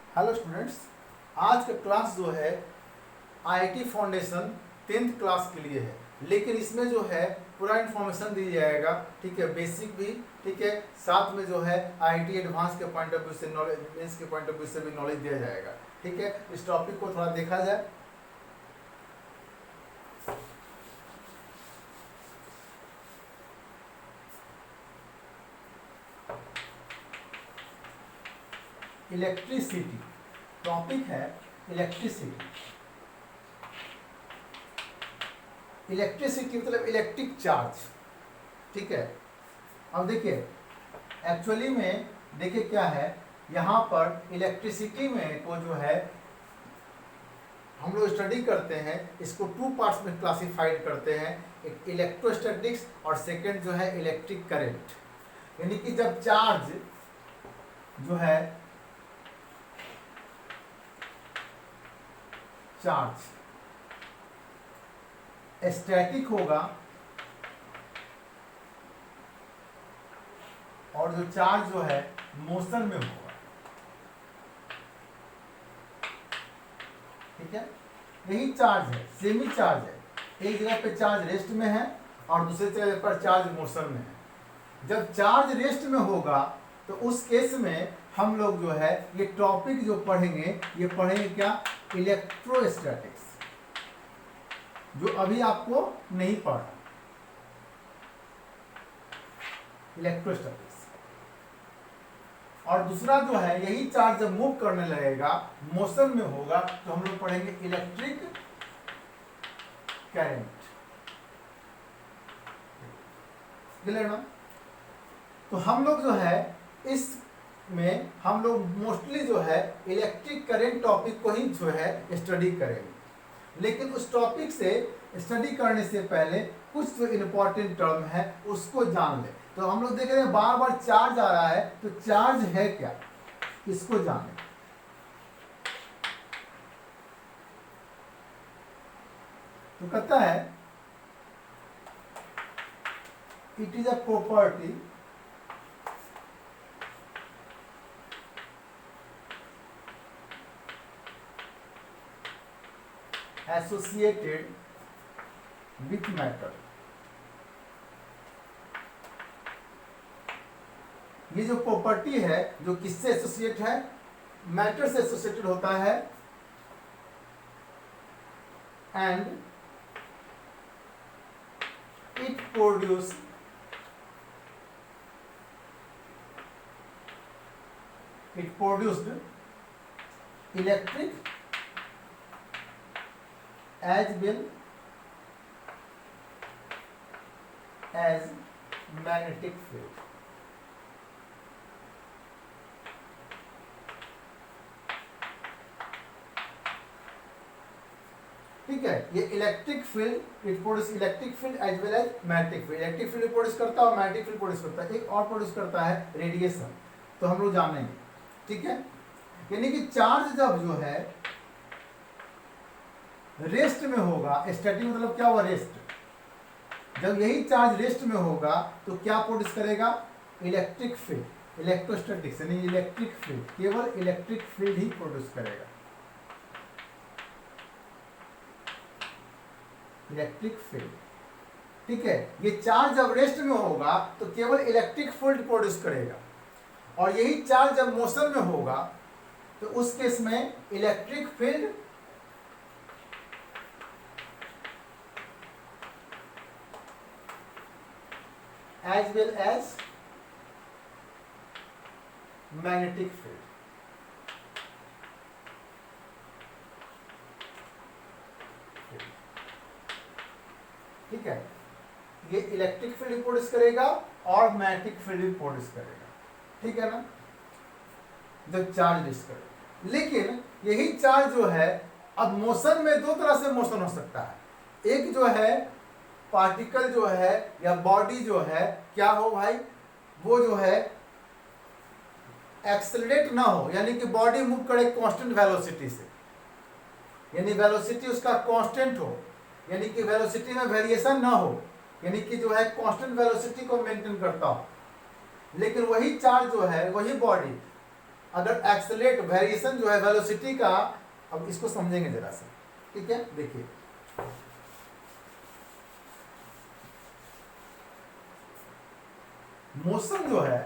Hello students, आज का class जो है आईआईटी फाउंडेशन 10th क्लास के लिए है। लेकिन इसमें जो है पूरा इन्फॉर्मेशन दी जाएगा, ठीक है, बेसिक भी, ठीक है, साथ में जो है आईआईटी एडवांस के पॉइंट ऑफ व्यू से, नॉलेज मेंस के पॉइंट ऑफ व्यू से भी नॉलेज दिया जाएगा। ठीक है, इस टॉपिक को थोड़ा देखा जाए। इलेक्ट्रिसिटी टॉपिक है। इलेक्ट्रिसिटी इलेक्ट्रिसिटी मतलब इलेक्ट्रिक चार्ज। ठीक है, अब देखिए एक्चुअली में देखिए क्या है यहाँ पर इलेक्ट्रिसिटी में को जो है हम लोग स्टडी करते हैं, इसको टू पार्ट्स में क्लासिफाइड करते हैं। एक इलेक्ट्रोस्टैटिक्स और सेकंड जो है इलेक्ट्रिक करंट। यानी कि जब चार्ज जो है चार्ज स्टैटिक होगा और जो चार्ज जो है मोशन में होगा। ठीक है, यही चार्ज है, सेमी चार्ज है। एक जगह पे चार्ज रेस्ट में है और दूसरे जगह पर चार्ज मोशन में है। जब चार्ज रेस्ट में होगा तो उस केस में हम लोग जो है ये टॉपिक जो पढ़ेंगे, ये पढ़ेंगे क्या? इलेक्ट्रोस्टैटिक्स, जो अभी आपको नहीं पढ़ा। इलेक्ट्रोस्टैटिक्स। और दूसरा जो है यही चार्ज जब मूव करने लगेगा, मोशन में होगा, तो हम लोग पढ़ेंगे इलेक्ट्रिक करंट। क्लियर ना? तो हम लोग जो है इसमें हम लोग मोस्टली जो है इलेक्ट्रिक करंट टॉपिक को ही जो है स्टडी करेंगे। लेकिन उस टॉपिक से स्टडी करने से पहले कुछ जो इम्पोर्टेंट टर्म है उसको जान ले। तो हम लोग देख रहे हैं बार बार चार्ज आ रहा है, तो चार्ज है क्या, इसको जाने। तो कहता है it is a property associated with matter. ये जो प्रॉपर्टी है जो किससे एसोसिएट है? मैटर से एसोसिएटेड होता है। And it produced electric as well as magnetic field। ठीक है, ये electric field it produce electric field as well as magnetic field. Electric field produce करता है और मैग्नेटिक फील्ड प्रोड्यूस करता है। एक और प्रोड्यूस करता है रेडिएशन, तो हम लोग जानेंगे। ठीक है, यानी कि चार्ज जब जो है रेस्ट में होगा, स्टैटिक मतलब क्या हुआ? रेस्ट। जब यही चार्ज रेस्ट में होगा तो क्या प्रोड्यूस करेगा? Electric field. इलेक्ट्रोस्टैटिक्स यानी इलेक्ट्रिक फील्ड, केवल इलेक्ट्रिक फील्ड ही प्रोड्यूस करेगा। Electric field. ठीक है, ये चार्ज जब रेस्ट में होगा तो केवल इलेक्ट्रिक फील्ड प्रोड्यूस करेगा। और यही चार्ज जब मोशन में होगा तो उस केस में electric field as well as magnetic field। ठीक है, ये इलेक्ट्रिक फील्ड प्रोड्यूस करेगा और मैग्नेटिक फील्ड प्रोड्यूस करेगा। ठीक है ना, जब चार्ज डिस करेगा। लेकिन यही चार्ज जो है अब मोशन में दो तरह से मोशन हो सकता है। एक जो है पार्टिकल जो है या बॉडी जो है क्या हो भाई, वो जो है एक्सेलरेट ना हो, यानी कि बॉडी मूव करे कांस्टेंट वेलोसिटी से, यानी वेलोसिटी उसका कांस्टेंट हो, यानी कि वेलोसिटी में वेरिएशन ना हो, यानी कि जो है कांस्टेंट वेलोसिटी को मेंटेन करता हो। लेकिन वही चार्ज जो है, वही बॉडी अगर एक्सेलरेट वेरिएशन जो है वेलोसिटी का, अब इसको समझेंगे जरा सा, ठीक है। देखिए मोशन जो है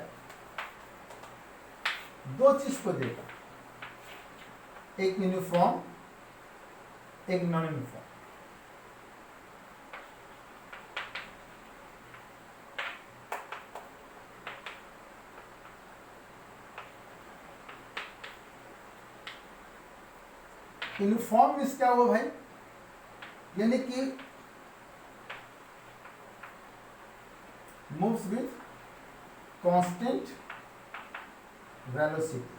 दो चीज को देगा, एक यूनिफॉर्म एक नॉन यूनिफॉर्म। यूनिफॉर्म मीन्स क्या हुआ भाई, यानी कि मूव्स विथ कांस्टेंट वेलोसिटी,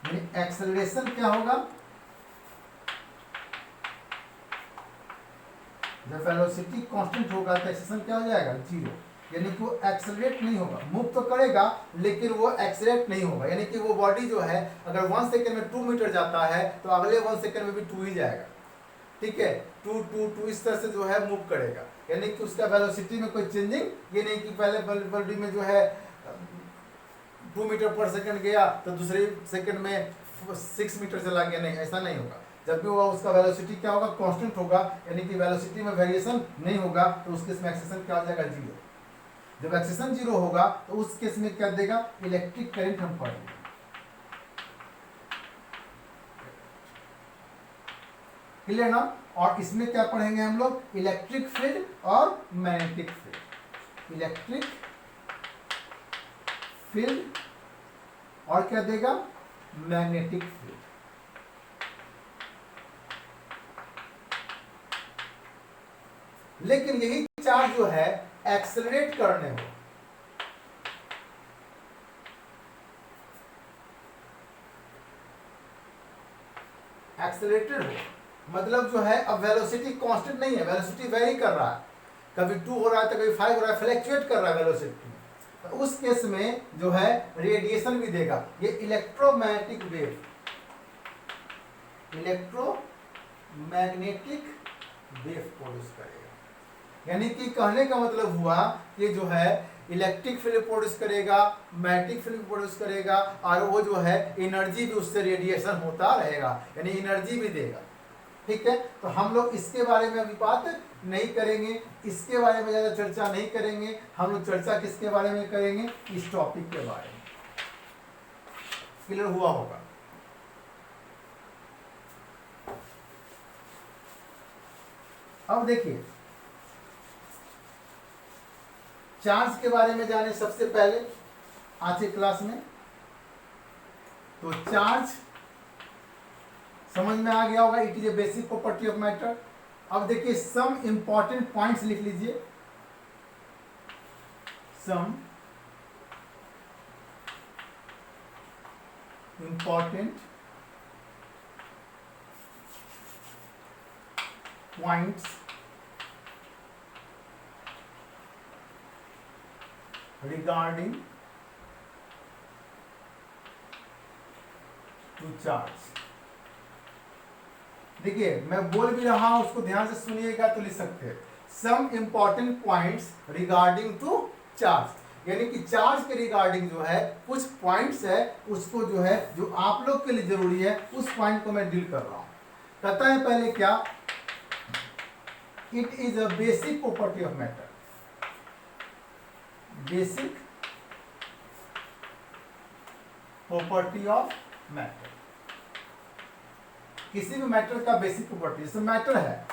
यानी एक्सेलरेशन क्या होगा, जब वेलोसिटी कांस्टेंट होगा तो एक्सेलरेशन क्या हो जाएगा, जीरो। यानी कि वो एक्सेलरेट नहीं होगा, मूव तो करेगा लेकिन वो एक्सेलरेट नहीं होगा। यानी कि वो बॉडी जो है अगर 1 सेकेंड में 2 मीटर जाता है तो अगले 1 सेकेंड में भी 2 ही जाएगा, ठीक है। 2 2 2 इस तरह से जो है मूव करेगा। यानी कि उसका वेलोसिटी में कोई चेंजिंग ये नहीं कि पहले बॉडी में जो है 2 मीटर पर सेकेंड गया तो दूसरे सेकेंड में 6 मीटर चला गया, नहीं, ऐसा नहीं होगा। जब भी होगा उसका वेलोसिटी क्या होगा, कांस्टेंट होगा, यानी कि वेलोसिटी में वेरिएशन नहीं होगा, तो उस केस में एक्सेलरेशन क्या हो जाएगा, जीरो। जब एक्सेलरेशन जीरो होगा तो उस केस में क्या देगा, इलेक्ट्रिक करंट हम पढ़ेंगे। क्लियर ना। और इसमें क्या पढ़ेंगे हम लोग, इलेक्ट्रिक फील्ड और मैग्नेटिक फील्ड। इलेक्ट्रिक फील्ड और क्या देगा, मैग्नेटिक फील्ड। लेकिन यही चार्ज जो है एक्सेलरेट करने हो, एक्सेलरेटेड हो, मतलब जो है अब वेलोसिटी कांस्टेंट नहीं है, वेलोसिटी वेरी कर रहा है, कभी 2 हो रहा है तो कभी 5 हो रहा है, फ्लक्चुएट कर रहा है वेलोसिटी। तो उस केस में जो है रेडिएशन भी देगा, ये electromagnetic wave, electromagnetic wave produce करेगा। यानी कि कहने का मतलब हुआ कि जो है इलेक्ट्रिक फील्ड प्रोड्यूस करेगा, मैग्नेटिक फील्ड प्रोड्यूस करेगा, और वो जो है एनर्जी भी उससे रेडिएशन होता रहेगा, यानी एनर्जी भी देगा, ठीक है। तो हम लोग इसके बारे में अभी बात नहीं करेंगे, इसके बारे में ज़्यादा चर्चा नहीं करेंगे। हम लोग चर्चा किसके बारे में करेंगे, इस टॉपिक के बारे में। क्लियर हुआ होगा। अब देखिए चार्ज के बारे में जाने सबसे पहले आज के क्लास में, तो चार्ज समझ में आ गया होगा, it is a basic property of matter. अब देखिए सम इंपॉर्टेंट पॉइंट्स लिख लीजिए, some important points regarding to charge। देखिए मैं बोल भी रहा हूं, उसको ध्यान से सुनिएगा तो लिख सकते हैं some important points regarding to charge. यानी कि चार्ज के रिगार्डिंग जो है कुछ पॉइंट्स है, उसको जो है जो आप लोग के लिए जरूरी है उस पॉइंट को मैं डील कर रहा हूं। कहता है पहले क्या, it is a basic property of matter, basic property of matter. किसी भी मैटर का बेसिक प्रॉपर्टी, जैसे मैटर है,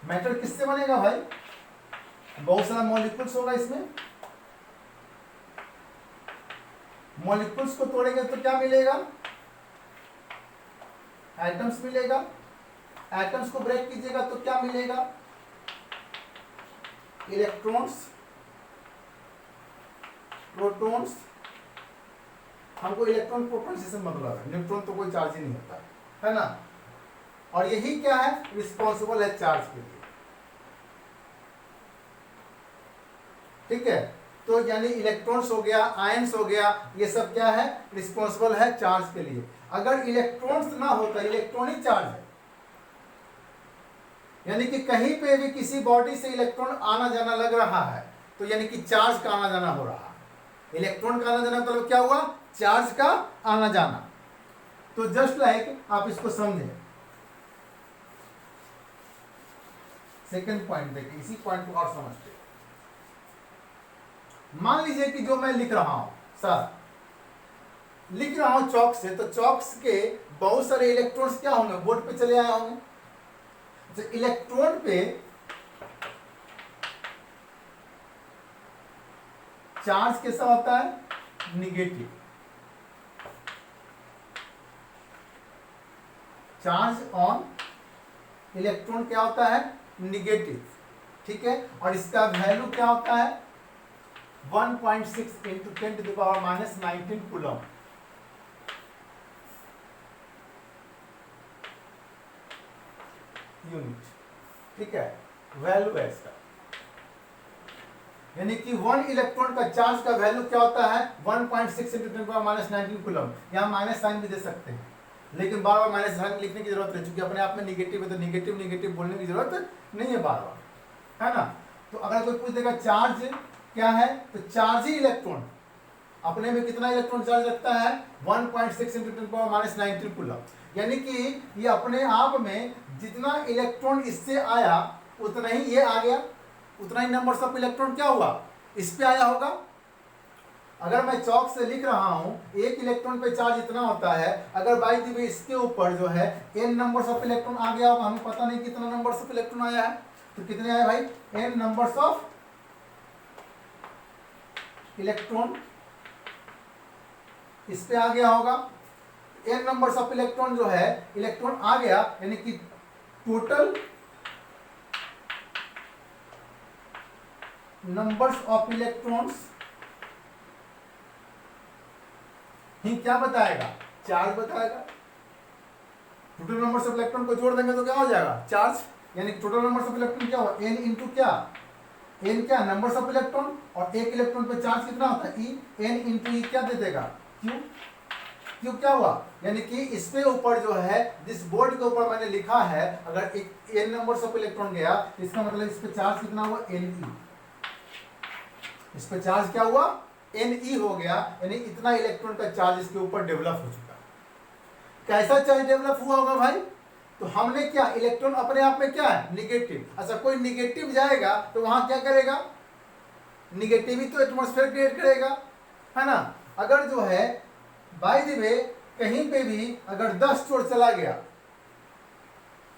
मैटर किससे बनेगा भाई, बहुत सारा मॉलिक्यूल्स होगा, इसमें मॉलिक्यूल्स को तोड़ेंगे तो क्या मिलेगा, एटम्स मिलेगा। एटम्स को ब्रेक कीजिएगा तो क्या मिलेगा, इलेक्ट्रॉन्स, प्रोटॉन्स। हमको इलेक्ट्रॉन प्रोटॉन से मतलब है, न्यूट्रॉन तो कोई चार्ज ही नहीं होता है ना। और यही क्या है, रिस्पॉन्सिबल है चार्ज के लिए, ठीक है। तो यानी इलेक्ट्रॉन्स हो गया, आयंस हो गया, ये सब क्या है, रिस्पॉन्सिबल है चार्ज के लिए। अगर इलेक्ट्रॉन्स ना होता, इलेक्ट्रॉन ही चार्ज है, यानी कि कहीं पे भी किसी बॉडी से इलेक्ट्रॉन आना जाना लग रहा है तो यानी कि चार्ज का आना जाना हो रहा है। इलेक्ट्रॉन का आना जाना मतलब क्या हुआ, चार्ज का आना जाना। तो जस्ट लाइक आप इसको समझें। सेकंड पॉइंट देखिए, इसी पॉइंट को और समझते हैं। मान लीजिए कि जो मैं लिख रहा हूं सर, लिख रहा हूं चौक से, तो चौक के बहुत सारे इलेक्ट्रॉन्स क्या होंगे, बोर्ड पे चले आए होंगे। तो इलेक्ट्रॉन पे चार्ज कैसा होता है, निगेटिव। चार्ज ऑन इलेक्ट्रॉन क्या होता है, निगेटिव, ठीक है। और इसका वैल्यू क्या होता है, 1.6 इंटू 10⁻⁻19 कूलम। यूनिट, ठीक है, वैल्यू है इसका। यानी कि 1 इलेक्ट्रॉन का चार्ज का वैल्यू क्या होता है, 1.6 इंटू 10⁻⁻19 कूलम। यहां माइनस साइन भी दे सकते हैं, लेकिन बार बार माइनस साइन लिखने की जरूरत नहीं, क्योंकि अपने आप में निगेटिव है, तो निगेटिव निगेटिव बोलने की जरूरत नहीं है बार बार, है ना। तो अगर कोई पूछ देगा चार्ज क्या है, तो चार्ज ही इलेक्ट्रॉन अपने में कितना इलेक्ट्रॉन चार्ज रखता है, 1.6 इंटू 10⁻⁻19 कूलम। यानी कि ये अपने आप में जितना इलेक्ट्रॉन इससे आया उतना ही ये आ गया, उतना ही नंबर ऑफ इलेक्ट्रॉन क्या हुआ, इस पे आया होगा। अगर मैं चौक से लिख रहा हूं, एक इलेक्ट्रॉन पे चार्ज इतना होता है, अगर बाई दी वे इसके ऊपर जो है n नंबर्स ऑफ इलेक्ट्रॉन आ गया होगा, हमें पता नहीं कितना नंबर्स ऑफ इलेक्ट्रॉन आया है, तो कितने आए भाई, n नंबर्स ऑफ इलेक्ट्रॉन इस पे आ गया होगा। n नंबर्स ऑफ इलेक्ट्रॉन जो है, इलेक्ट्रॉन आ गया, यानी कि टोटल नंबर्स ऑफ इलेक्ट्रॉन्स ही क्या बताएगा, चार्ज बताएगा। टोटल नंबर्स ऑफ इलेक्ट्रॉन को जोड़ देंगे तो क्या हो जाएगा, चार्ज। यानी टोटल नंबर्स ऑफ इलेक्ट्रॉन क्या हुआ, n इंटू क्या, n क्या नंबर्स ऑफ इलेक्ट्रॉन, और एक इलेक्ट्रॉन पे चार्ज कितना होता है, e, n इंटू ई क्या दे देगा, q। q क्या हुआ, यानी कि इसके ऊपर जो है, जिस बोर्ड के ऊपर मैंने लिखा है, अगर एक n नंबर्स ऑफ इलेक्ट्रॉन गया, इसका मतलब इस पे चार्ज कितना हुआ, ne। इस पे चार्ज क्या हुआ, Ne हो गया, यानी इतना इलेक्ट्रॉन का चार्ज इसके ऊपर डेवलप हो चुका। कैसा चार्ज डेवलप हुआ होगा भाई, तो हमने क्या, इलेक्ट्रॉन अपने आप में क्या है, निगेटिव। अच्छा, कोई निगेटिव जाएगा तो वहां क्या करेगा, निगेटिव ही तो एटमॉस्फेयर क्रिएट करेगा, है ना। अगर जो है बाय द वे कहीं पे भी अगर 10 चोर चला गया,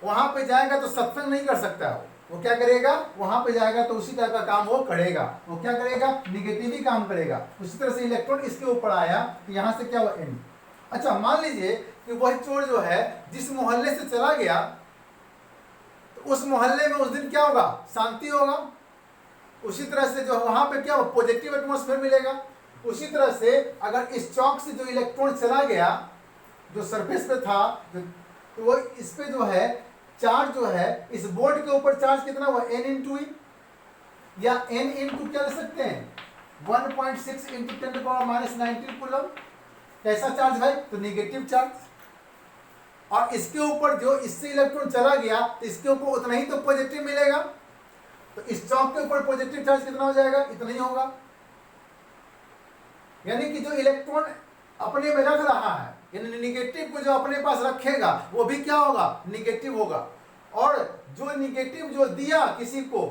वहां पे जाएगा तो सत्संग नहीं कर सकता वो क्या करेगा, वहां पे जाएगा तो उसी टाइप का काम वो करेगा, वो क्या करेगा, निगेटिव ही काम करेगा। उसी तरह से इलेक्ट्रॉन इसके ऊपर आया तो यहां से क्या हुआ, n। अच्छा, मान लीजिए कि वही चोर जो है जिस मोहल्ले से चला गया, तो उस मोहल्ले में उस दिन क्या होगा, शांति होगा। उसी तरह से जो वहां पे क्या होगा, पॉजिटिव एटमॉस्फेयर मिलेगा। उसी तरह से अगर इस चौक से जो इलेक्ट्रॉन चला गया, जो सरफेस पे था, तो वो इस पे जो है चार्ज जो है, इस बोर्ड के ऊपर चार्ज कितना हुआ, n इंटू ई, या n इंटू क्या ले सकते हैं, 1.6 इंटू 10⁻⁻19 कूलम। कैसा चार्ज भाई, तो निगेटिव चार्ज। और इसके ऊपर जो इससे इलेक्ट्रॉन चला गया, तो इसके ऊपर उतना ही तो पॉजिटिव मिलेगा। तो इस चौक के ऊपर पॉजिटिव चार्ज कितना हो जाएगा, इतना ही होगा। यानी कि जो इलेक्ट्रॉन अपने में रख रहा है, यानी निगेटिव को जो अपने पास रखेगा वो भी क्या होगा, निगेटिव होगा। और जो निगेटिव जो दिया किसी को,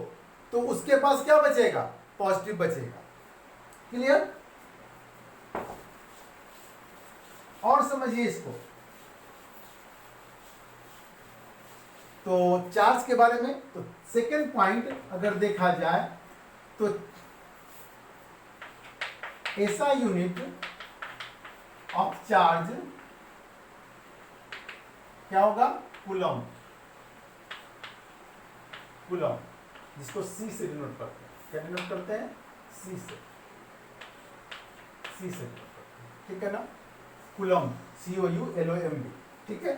तो उसके पास क्या बचेगा, पॉजिटिव बचेगा। क्लियर। और समझिए इसको, तो चार्ज के बारे में। तो सेकेंड पॉइंट अगर देखा जाए तो ऐसा यूनिट ऑफ चार्ज क्या होगा, कूलम। कूलम जिसको C से डिनोट करते हैं, क्या डिनोट करते हैं, C से डिनोट करते हैं, ठीक है ना। कूलम, COULOMB, ठीक है।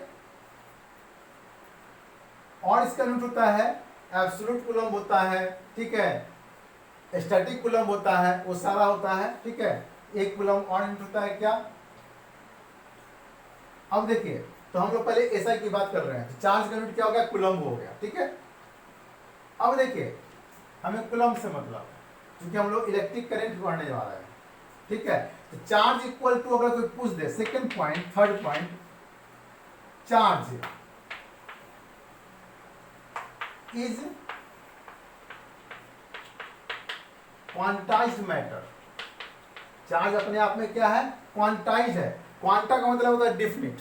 और इसका यूनिट होता है एब्सोल्यूट कूलम होता है, ठीक है, स्टैटिक कूलम होता है, वो सारा होता है, ठीक है। एक कूलम और यूनिट होता है क्या। अब देखिए, तो हम लोग पहले एसआई की बात कर रहे हैं, तो चार्ज का यूनिट क्या हो गया, कूलम हो गया, ठीक है। अब देखिए, हमें कूलम से मतलब है, क्योंकि हम लोग इलेक्ट्रिक करंट पढ़ने जा रहे हैं, ठीक है। तो चार्ज इक्वल टू, अगर कोई पूछ दे, second point, third point, charge is quantized matter. Charge अपने आप में क्या है? क्वांटाइज है। क्वांटा का मतलब होता है डिफिनिट।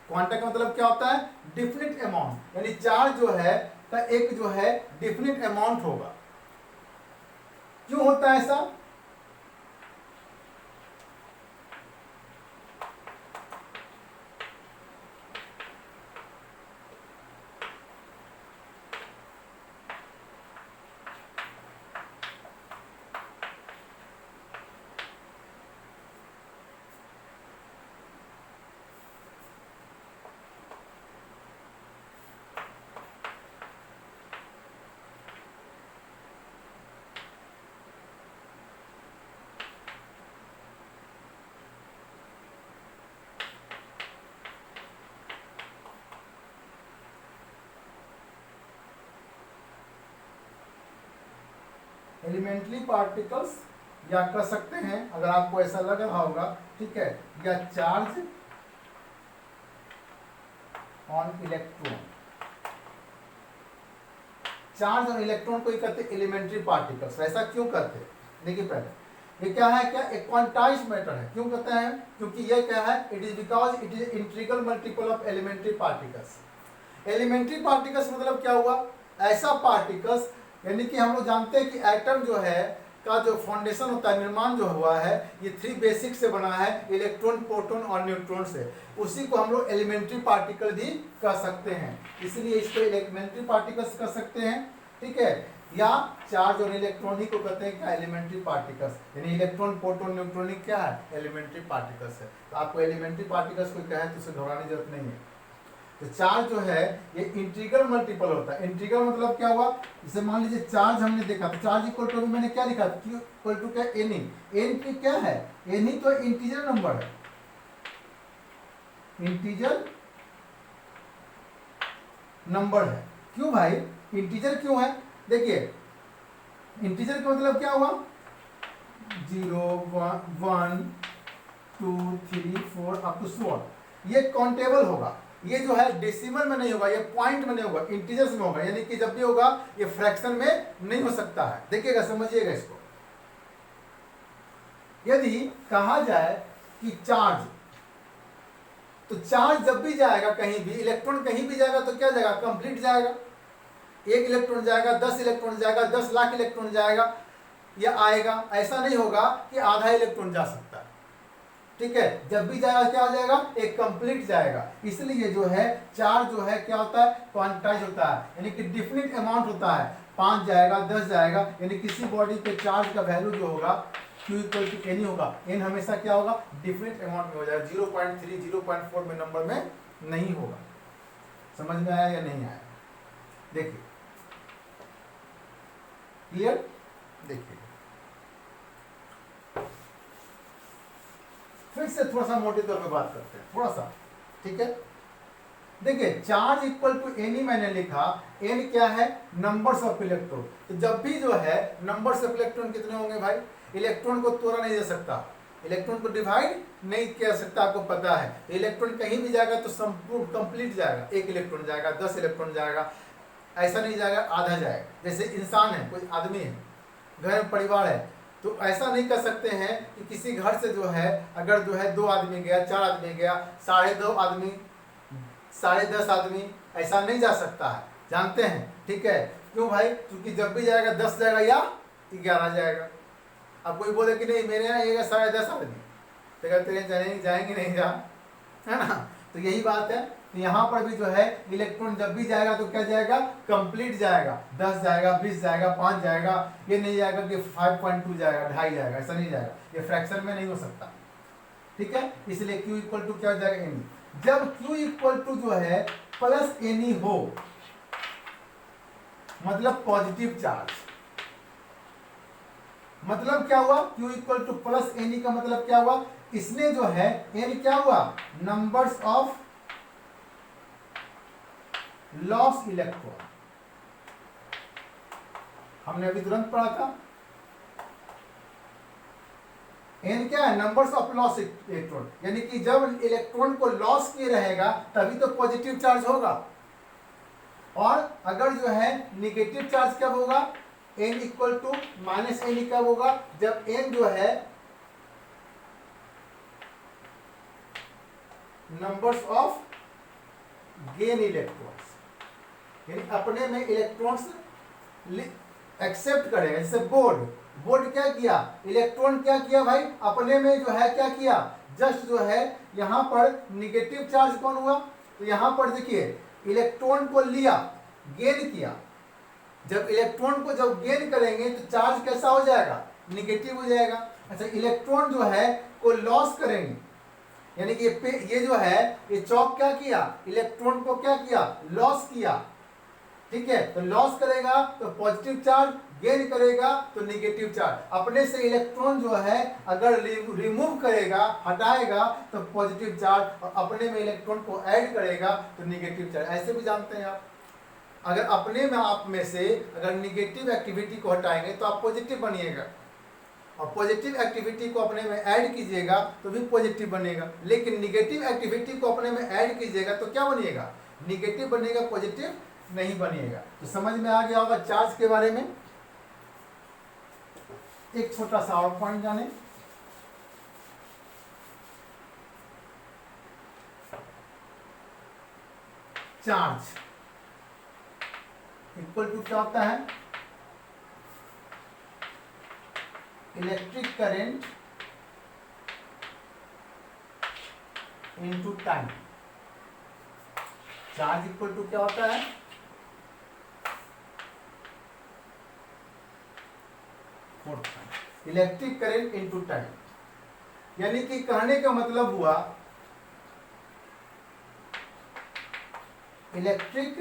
क्वांटा का मतलब क्या होता है? डिफिनिट अमाउंट, यानी चार्ज जो है का एक जो है डिफिनिट अमाउंट होगा। क्यों होता है ऐसा? एलिमेंट्री पार्टिकल्स, या कर सकते हैं अगर आपको ऐसा लग रहा होगा, ठीक है, या charge on electron. Charge on electron को ही कहते हैं एलिमेंट्री पार्टिकल्स। ऐसा क्यों कहते हैं? देखिए पहले, ये क्या है? क्या एक क्वांटाइज्ड मैटर है। क्यों कहते हैं? क्योंकि ये क्या है? It is because it is integral multiple of elementary particles. Elementary particles मतलब क्या हुआ? ऐसा पार्टिकल्स, यानी कि हम लोग जानते हैं कि एटम जो है का जो फाउंडेशन होता है, निर्माण जो हुआ है, ये 3 बेसिक से बना है, इलेक्ट्रॉन, प्रोटॉन और न्यूट्रॉन से। उसी को हम लोग एलिमेंट्री पार्टिकल भी कह सकते हैं, इसलिए इसको एलिमेंट्री पार्टिकल्स कह सकते हैं, ठीक है। या चार्ज और इलेक्ट्रॉन ही को कहते हैं क्या? Elementary particles. यानी इलेक्ट्रॉन, प्रोटॉन, न्यूट्रॉन क्या है? एलिमेंट्री पार्टिकल्स है। तो आपको एलिमेंट्री पार्टिकल्स को कहे तो उसे घबराने की जरूरत नहीं है। तो चार्ज जो है ये इंटीग्रल मल्टीपल होता है। इंटीग्रल मतलब क्या हुआ? जैसे मान लीजिए चार्ज हमने देखा, तो चार्ज इक्वल टू, मैंने क्या लिखा? Q इक्वल टू क्या? एन। एन की क्या है? एन ही तो इंटीजर नंबर है, इंटीजर नंबर है। क्यों भाई इंटीजर क्यों है? देखिए इंटीजर का मतलब क्या हुआ? 0 1 2 3 4 अप टू 100। ये काउंटेबल होगा। ये जो है डेसिमल में नहीं होगा, ये पॉइंट में नहीं होगा, इंटीजर्स में होगा। यानी कि जब भी होगा ये फ्रैक्शन में नहीं हो सकता है। देखिएगा, समझिएगा इसको। यदि कहा जाए कि चार्ज, तो चार्ज जब भी जाएगा कहीं भी, इलेक्ट्रॉन कहीं भी जाएगा तो क्या जाएगा? कंप्लीट जाएगा। 1 इलेक्ट्रॉन जाएगा, 10 इलेक्ट्रॉन जाएगा, 10 लाख इलेक्ट्रॉन जाएगा, या आएगा। ऐसा नहीं होगा कि आधा इलेक्ट्रॉन जा सकता है, ठीक है। जब भी जाएगा क्या आ जाएगा? एक कंप्लीट जाएगा। इसलिए जो है चार्ज जो है क्या होता है? क्वांटाइज होता है, यानी कि डिफिनिट अमाउंट होता है। 5 जाएगा, 10 जाएगा, यानी किसी बॉडी के चार्ज का वैल्यू जो होगा Q इक्वल टू एन ही होगा। एन हमेशा क्या होगा? डिफिनिट अमाउंट में हो जाएगा, 0.3 0.4 में नंबर में नहीं होगा। समझ में आया या नहीं आया? देखिए क्लियर? देखिए फिर से थोड़ा सा मोटे तौर पे बात करते हैं, थोड़ा सा, ठीक है। देखिए चार्ज इक्वल टू एन ही मैंने लिखा। एन क्या है? Numbers of electron. तो जब भी जो है नंबर्स ऑफ इलेक्ट्रॉन कितने होंगे भाई? इलेक्ट्रॉन को तोड़ा नहीं जा सकता, इलेक्ट्रॉन को डिवाइड नहीं किया सकता, आपको पता है। तो इलेक्ट्रॉन कहीं भी जाएगा तो संपूर्ण कंप्लीट जाएगा। 1 इलेक्ट्रॉन जाएगा, 10 इलेक्ट्रॉन जाएगा, ऐसा नहीं जाएगा आधा जाएगा। जैसे इंसान है, कोई आदमी है, घर में परिवार है, तो ऐसा नहीं कर सकते हैं कि किसी घर से जो है अगर जो है 2 आदमी गया, 4 आदमी गया, 2.5 आदमी, 10.5 आदमी, ऐसा नहीं जा सकता है, जानते हैं, ठीक है। क्यों भाई? क्योंकि जब भी जाएगा 10 जाएगा या 11 जाएगा। अब कोई बोले कि नहीं मेरे यहाँ ये 10.5 आदमी, तो कहते हैं जाएंगे नहीं जा, है ना। तो यही बात है। तो यहाँ पर भी जो है इलेक्ट्रॉन जब भी जाएगा तो क्या जाएगा? कंप्लीट जाएगा। 10 जाएगा, 20 जाएगा, 5 जाएगा, ये नहीं जाएगा कि 5.2 जाएगा, 2.5 जाएगा, ऐसा नहीं जाएगा। ये फ्रैक्शन में नहीं हो सकता, ठीक है। इसलिए Q इक्वल टू क्या हो जाएगा? एन। जब Q इक्वल टू जो है प्लस एनी हो, मतलब पॉजिटिव चार्ज, मतलब क्या हुआ? Q equal two plus any का मतलब क्या हुआ? इसने जो है एन क्या हुआ? नंबर्स ऑफ लॉस इलेक्ट्रॉन, हमने अभी तुरंत पढ़ा था। एन क्या है, नंबर्स ऑफ लॉस इलेक्ट्रॉन, यानी कि जब इलेक्ट्रॉन को लॉस किए रहेगा तभी तो पॉजिटिव चार्ज होगा। और अगर जो है निगेटिव चार्ज कब होगा, n equal to minus n कब होगा, जब n जो है नंबर्स ऑफ गेन इलेक्ट्रॉन्स, यानी अपने में इलेक्ट्रॉन्स एक्सेप्ट करेगा। जैसे बोर्ड क्या किया, इलेक्ट्रॉन क्या किया भाई, अपने में जो है क्या किया, जस्ट जो है यहाँ पर निगेटिव चार्ज कौन हुआ, तो यहाँ पर देखिए इलेक्ट्रॉन को लिया, गेन किया। जब इलेक्ट्रॉन को जब गेन करेंगे तो चार्ज कैसा हो जाएगा, निगेटिव हो जाएगा। अच्छा, इलेक्ट्रॉन जो है को लॉस करेंगे, यानी कि ये जो है ये चौक क्या किया, इलेक्ट्रॉन को क्या किया, लॉस किया। ठीक है, तो लॉस करेगा तो पॉजिटिव चार्ज, गेन करेगा तो निगेटिव चार्ज। अपने से इलेक्ट्रॉन जो है अगर रिमूव करेगा, हटाएगा तो पॉजिटिव चार्ज, और अपने में इलेक्ट्रॉन को ऐड करेगा तो निगेटिव चार्ज। ऐसे भी जानते हैं आप, अगर अपने में आप में से अगर निगेटिव एक्टिविटी को हटाएंगे तो आप पॉजिटिव बनिएगा, और पॉजिटिव एक्टिविटी को अपने में ऐड कीजिएगा तो भी पॉजिटिव बनेगा। लेकिन निगेटिव एक्टिविटी को अपने में ऐड कीजिएगा तो क्या बनिएगा, निगेटिव बनेगा, पॉजिटिव नहीं बनिएगा। तो समझ में आ गया होगा चार्ज के बारे में। एक छोटा सा और पॉइंट जाने, चार्ज इक्वल टू क्या होता है, electric current into time. Charge equal to क्या होता है, इलेक्ट्रिक करंट इनटू टाइम। यानी कि कहने का मतलब हुआ इलेक्ट्रिक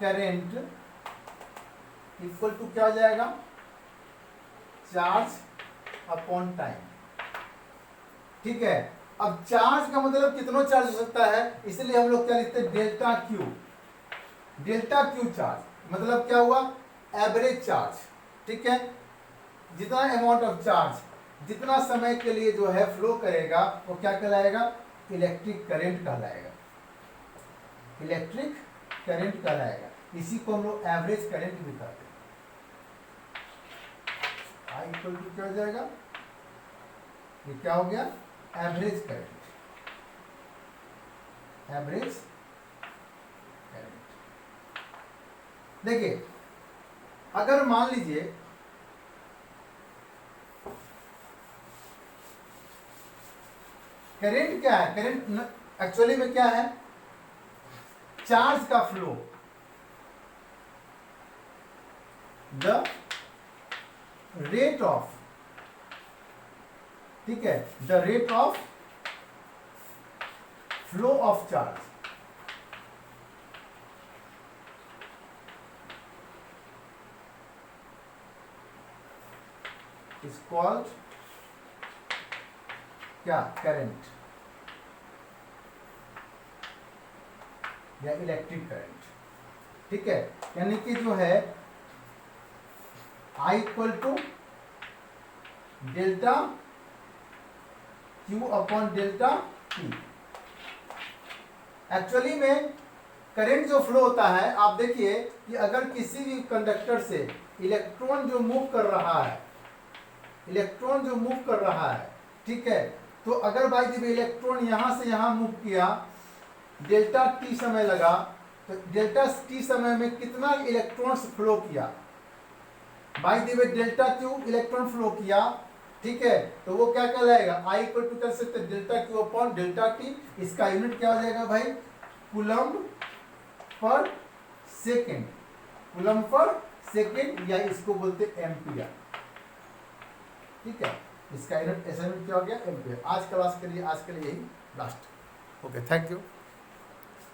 करंट इक्वल टू क्या हो जाएगा, चार्ज अपॉन टाइम। ठीक है, अब चार्ज का मतलब कितना चार्ज हो सकता है, इसलिए हम लोग क्या लिखते हैं, delta Q. Delta Q charge मतलब क्या हुआ, एवरेज चार्ज। ठीक है, जितना अमाउंट ऑफ चार्ज जितना समय के लिए जो है फ्लो करेगा वो क्या कहलाएगा, इलेक्ट्रिक करंट कहलाएगा, इलेक्ट्रिक करंट कहलाएगा। इसी को हम लोग एवरेज करंट भी कहते हैं। आई इक्वल टू क्या हो जाएगा, ये क्या हो गया, एवरेज करंट, एवरेज करंट। देखिए अगर मान लीजिए करंट क्या है, करंट एक्चुअली में क्या है, चार्ज का फ्लो, द रेट ऑफ, ठीक है, the rate of flow of charge is called क्या, करंट या इलेक्ट्रिक करंट। ठीक है, यानी कि जो है I equal to delta Q upon delta T। Actually में करंट जो फ्लो होता है, आप देखिए कि अगर किसी भी कंडक्टर से इलेक्ट्रॉन जो मूव कर रहा है, इलेक्ट्रॉन जो मूव कर रहा है, ठीक है, तो अगर भाई जब इलेक्ट्रॉन यहां से यहां मूव किया, डेल्टा टी समय लगा, तो डेल्टा टी समय में कितना इलेक्ट्रॉन्स फ्लो किया, by the way delta Q electron flow किया। ठीक है, तो वो क्या कहलाएगा, आई इक्वल टू कर सकते delta Q upon delta T. इसका यूनिट क्या हो जाएगा भाई, कूलम्ब पर सेकेंड, कूलम्ब पर सेकेंड, या इसको बोलते एम्पियर। ठीक है, इसका यूनिट ऐसा क्या हो गया, एम्पियर। आज क्लास के लिए, आज के लिए यही लास्ट। Okay, thank you.